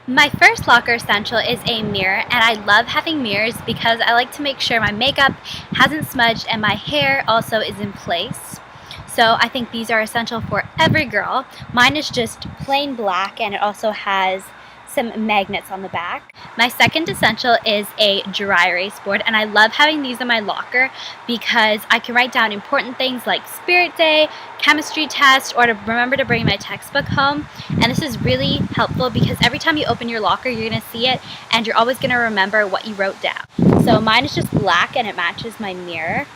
My first locker essential is a mirror, and I love having mirrors because I like to make sure my makeup hasn't smudged and my hair also is in place. So I think these are essential for every girl. Mine is just plain black and it also has some magnets on the back. My second essential is a dry erase board, and I love having these in my locker because I can write down important things like spirit day, chemistry test, or to remember to bring my textbook home. And this is really helpful because every time you open your locker, you're going to see it and you're always going to remember what you wrote down. So mine is just black and it matches my mirror.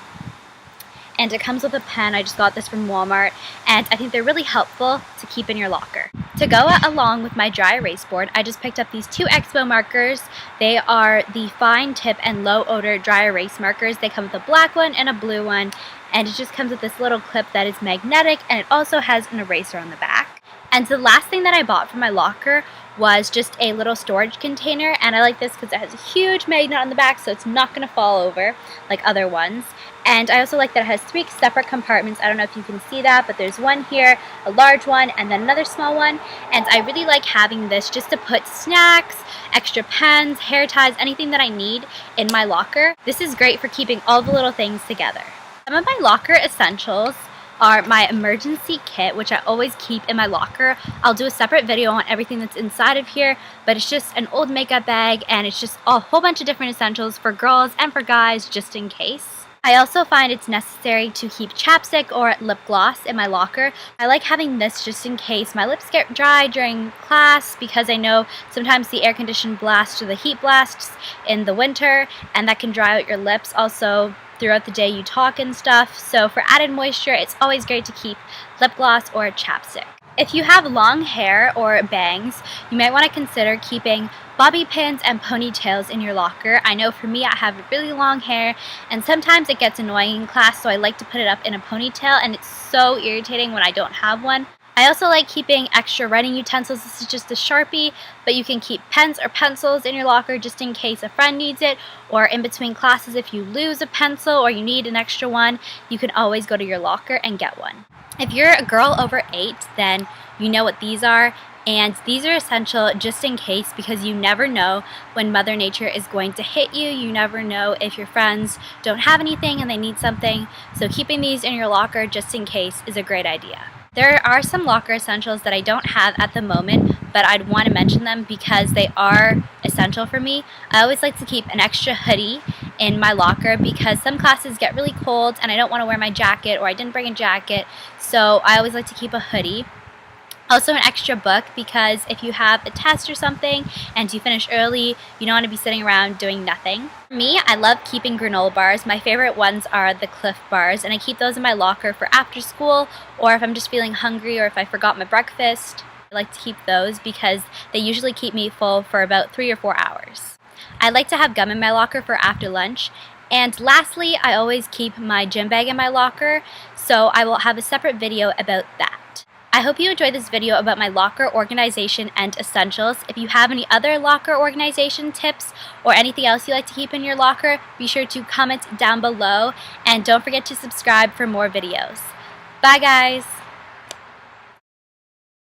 And it comes with a pen. I just got this from Walmart, and I think they're really helpful to keep in your locker. To go along with my dry erase board, I just picked up these two Expo markers. They are the fine tip and low odor dry erase markers. They come with a black one and a blue one, and it just comes with this little clip that is magnetic, and it also has an eraser on the back. And the last thing that I bought for my locker was just a little storage container, and I like this because it has a huge magnet on the back so it's not going to fall over like other ones. And I also like that it has 3 separate compartments. I don't know if you can see that, but there's one here, a large one, and then another small one. And I really like having this just to put snacks, extra pens, hair ties, anything that I need in my locker. This is great for keeping all the little things together. Some of my locker essentials are my emergency kit, which I always keep in my locker. I'll do a separate video on everything that's inside of here, but it's just an old makeup bag, and it's just a whole bunch of different essentials for girls and for guys just in case. I also find it's necessary to keep chapstick or lip gloss in my locker. I like having this just in case my lips get dry during class, because I know sometimes the air conditioned blasts or the heat blasts in the winter, and that can dry out your lips. Also, throughout the day you talk and stuff, so for added moisture, it's always great to keep lip gloss or chapstick. If you have long hair or bangs, you might want to consider keeping bobby pins and ponytails in your locker. I know for me, I have really long hair, and sometimes it gets annoying in class, so I like to put it up in a ponytail, and it's so irritating when I don't have one. I also like keeping extra writing utensils. This is just a Sharpie, but you can keep pens or pencils in your locker just in case a friend needs it, or in between classes if you lose a pencil or you need an extra one, you can always go to your locker and get one. If you're a girl over 8, then you know what these are, and these are essential just in case, because you never know when Mother Nature is going to hit you. You never know if your friends don't have anything and they need something, so keeping these in your locker just in case is a great idea. There are some locker essentials that I don't have at the moment, but I'd want to mention them because they are essential for me. I always like to keep an extra hoodie in my locker because some classes get really cold and I don't want to wear my jacket, or I didn't bring a jacket, so I always like to keep a hoodie. Also an extra book, because if you have a test or something and you finish early, you don't want to be sitting around doing nothing. For me, I love keeping granola bars. My favorite ones are the Cliff bars, and I keep those in my locker for after school, or if I'm just feeling hungry, or if I forgot my breakfast. I like to keep those because they usually keep me full for about 3 or 4 hours. I like to have gum in my locker for after lunch. And lastly, I always keep my gym bag in my locker, so I will have a separate video about that. I hope you enjoyed this video about my locker organization and essentials. If you have any other locker organization tips or anything else you like to keep in your locker, be sure to comment down below, and don't forget to subscribe for more videos. Bye guys!